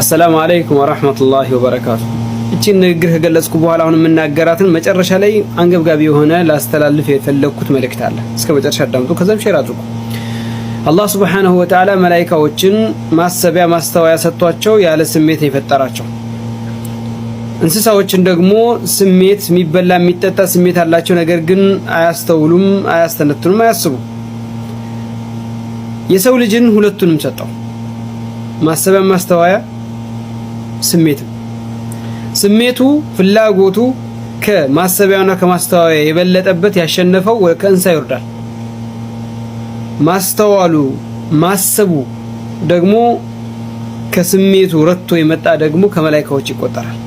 السلام عليكم ورحمة الله وبركاته እቺን ንግግር ከገለጽኩ በኋላ አሁን የምናገራትን መጨረሻ ላይ አንገብጋቢ የሆነ ላስተላልፍ የፈለኩት መልእክት አለ። እስከ መጨረሻ አዳምጡ፣ ከዛም ሼር አድርጉ። አላህ Subhanahu Wa Ta'ala መላእክቶችን ማሰቢያ ማስተዋያ ሰጥቷቸው ያለ ስሜት የፈጠራቸው፣ እንስሳዎችን ደግሞ ስሜት የሚበላ የሚጠጣ ስሜት አላቸው፣ ነገር ግን አያስተውሉም፣ አያስተነትኑም፣ አያስቡም። የሰው ልጅን ሁለቱንም ሰጠው፣ ማሰቢያ ማስተዋያ ስሜት። ስሜቱ ፍላጎቱ ከማሰቢያውና ከማስተዋያ የበለጠበት ያሸነፈው ከእንስሳ ይወርዳል። ማስተዋሉ ማሰቡ ደግሞ ከስሜቱ ረቶ የመጣ ደግሞ ከመላእክቶች ይቆጠራል።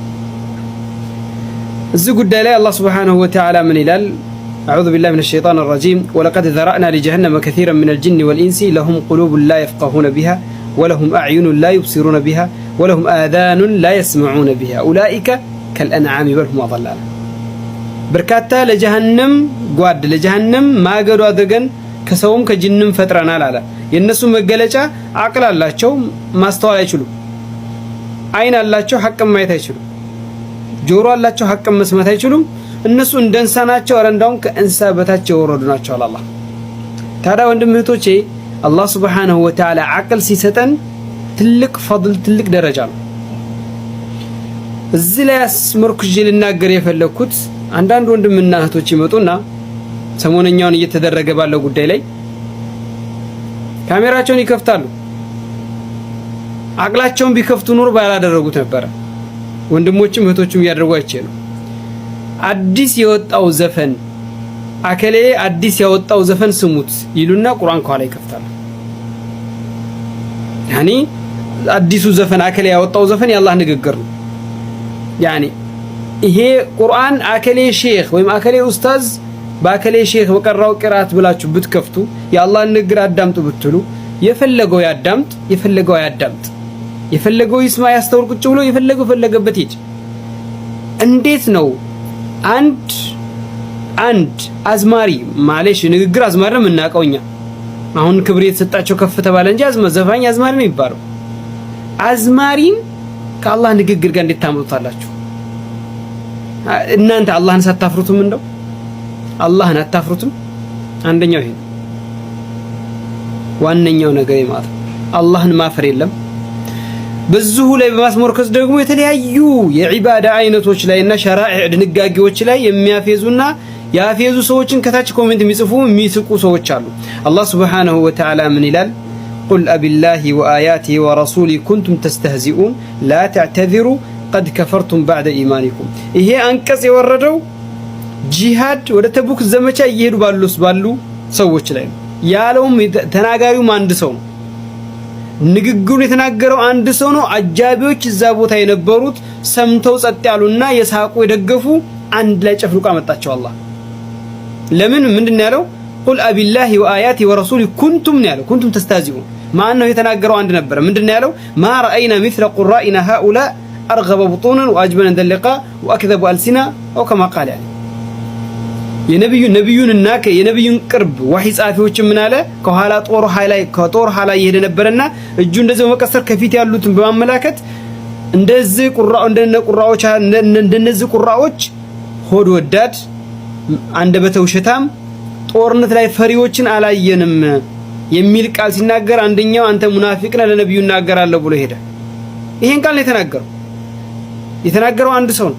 እዚህ ጉዳይ ላይ አላህ Subhanahu Wa Ta'ala ምን ይላል? أعوذ بالله من الشيطان الرجيم ولقد ذرأنا لجهنم كثيرا من الجن والإنس لهم قلوب لا يفقهون بها ولهم أعين لا يبصرون بها ولهم آذان لا يسمعون بها أولئك كالأنعام بل هم أضل. بركاتا لجهنم قواد لجهنم ما قالوا أدرجن كسوم كجنم فترنا لا ينسوا مجلجة عقل الله شو ما استوى يشلو عين الله شو حكم ما يتشلو جورو الله شو حكم ما يتشلو الناس اندنسانا شو أرندون كإنسابتها شو ردنا شو الله. ترى وندم هتوشي الله سبحانه وتعالى عقل سيستن ትልቅ ፈضል ትልቅ ደረጃ ነው። እዚህ ላይ አስመርኩኝ ልናገር የፈለኩት አንዳንድ ወንድምና እህቶች ይመጡና ሰሞነኛውን እየተደረገ ባለው ጉዳይ ላይ ካሜራቸውን ይከፍታሉ። አቅላቸውን ቢከፍቱ ኑሮ ባላደረጉት ነበር። ወንድሞችም እህቶችም ያደርጉ አይችሉ። አዲስ የወጣው ዘፈን አከሌ አዲስ ያወጣው ዘፈን ስሙት ይሉና ቁርአን ከኋላ ይከፍታሉ። ያኒ አዲሱ ዘፈን አከሌ ያወጣው ዘፈን የአላህ ንግግር ነው። ያኒ ይሄ ቁርአን አከሌ ሼክ ወይም አከሌ ኡስታዝ በአከሌ ሼክ በቀራው ቅራት ብላችሁ ብትከፍቱ የአላህ ንግግር አዳምጡ ብትሉ የፈለገው ያዳምጥ፣ የፈለገው ያዳምጥ፣ የፈለገው ይስማ፣ ያስተውል፣ ቁጭ ብሎ የፈለገው ፈለገበት ይጭ። እንዴት ነው አንድ አዝማሪ ማለሽ ንግግር አዝማሪ ነው የምናውቀውኛ። አሁን ክብር የተሰጣቸው ከፍ ተባለ እንጂ ዘፋኝ አዝማሪ ነው ይባላል። አዝማሪን ከአላህ ንግግር ጋር እንዴት ታምጡታላችሁ? እናንተ አላህን ሳታፍሩትም እንደው አላህን አታፍሩትም? አንደኛው ይሄ ዋነኛው ነገር ማለት አላህን ማፈር የለም። በዚሁ ላይ በማስመርከስ ደግሞ የተለያዩ የዒባዳ አይነቶች ላይና ሸራዕ ድንጋጌዎች ላይ የሚያፌዙና ያፌዙ ሰዎችን ከታች ኮሜንት የሚጽፉ የሚስቁ ሰዎች አሉ። አላህ Subhanahu Wa Ta'ala ምን ይላል? قل أبالله وآياته ورسوله كنتم تستهزئون لا تعتذروا قد كفرتم بعد إيمانكم. ይሄ አንቀጽ የወረደው ጂሃድ ወደ ተቡክ ዘመቻ እየሄዱ ባሉ ሰዎች ላይ ነው። ያለውም ተናጋሪው አንድ ሰው ነው። ንግግሩን የተናገረው አንድ ሰው ነው። አጃቢዎች እዛ ቦታ የነበሩት ሰምተው ጸጥ ያሉና የሳቁ የደገፉ አንድ ላይ ጨፍልቆ አመጣቸው አላህ። ለምን ምንድነው ያለው? قل أبي الله وآياته ورسوله كنتم ያለው كنتم تستهزئون ማን ነው የተናገረው? አንድ ነበር። ምንድነው ያለው? ما رأينا مثل قرائنا هؤلاء أرغب بطونا وأجبن عند اللقاء وأكذب ألسنا أو كما قال يعني የነብዩንና የነብዩን ቅርብ ወህይ ጻፊዎች ምን አለ? ከኋላ ከጦር ኋላ ይሄድ ነበርና እጁ እንደዚህ በመቀሰር ከፊት ያሉትን በማመላከት እንደዚህ እንደነዚህ ቁራዎች ሆድ ወዳድ አንደበተ ውሸታም ጦርነት ላይ ፈሪዎችን አላየንም የሚል ቃል ሲናገር አንደኛው አንተ ሙናፊቅ ነህ ለነብዩ እናገራለሁ ብሎ ሄደ። ይሄን ቃል የተናገረው አንድ ሰው ነው።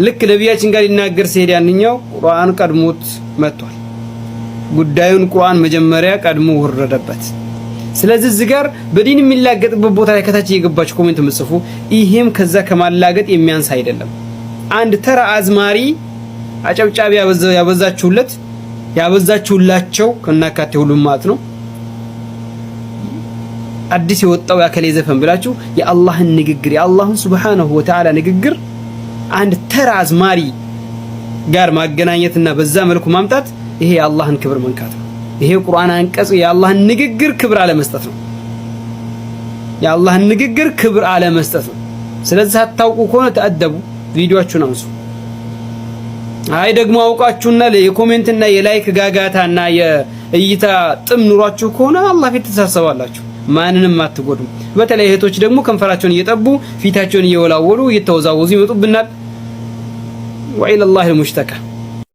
ልክ ነብያችን ጋር ሊናገር ሲሄድ ያንኛው ቁርአን ቀድሞት መጥቷል። ጉዳዩን ቁርአን መጀመሪያ ቀድሞ ወረደበት። ስለዚህ እዚህ ጋር በዲን የሚላገጥበት ቦታ ላይ ከታች እየገባችሁ ኮሜንት ምጽፉ ይሄም ከዛ ከማላገጥ የሚያንስ አይደለም። አንድ ተራ አዝማሪ አጨብጫቢ ያበዛችሁላቸው ከናካቴ ሁሉም ማለት ነው። አዲስ የወጣው ያከለ ዘፈን ብላችሁ የአላህን ንግግር የአላህን Subhanahu Wa Ta'ala ንግግር አንድ ተራ አዝማሪ ጋር ማገናኘትና በዛ መልኩ ማምጣት ይሄ የአላህን ክብር መንካት ነው። ይሄ ቁርአን አንቀጽ የአላህን ንግግር ክብር አለመስጠት ነው። የአላህን ንግግር ክብር አለመስጠት ነው። ስለዚህ አታውቁ ከሆነ ተአደቡ፣ ቪዲዮአችሁን አንሱ። አይ ደግሞ አውቃችሁና የኮሜንትና የላይክ ጋጋታና የእይታ ጥም ኑሯችሁ ከሆነ አላህ ፊት ተሳሰባላችሁ። ማንንም አትጎዱም። በተለይ እህቶች ደግሞ ከንፈራቸውን እየጠቡ ፊታቸውን እየወላወሉ እየተወዛወዙ ይመጡብናል። ወኢለላሂል ሙሽተካ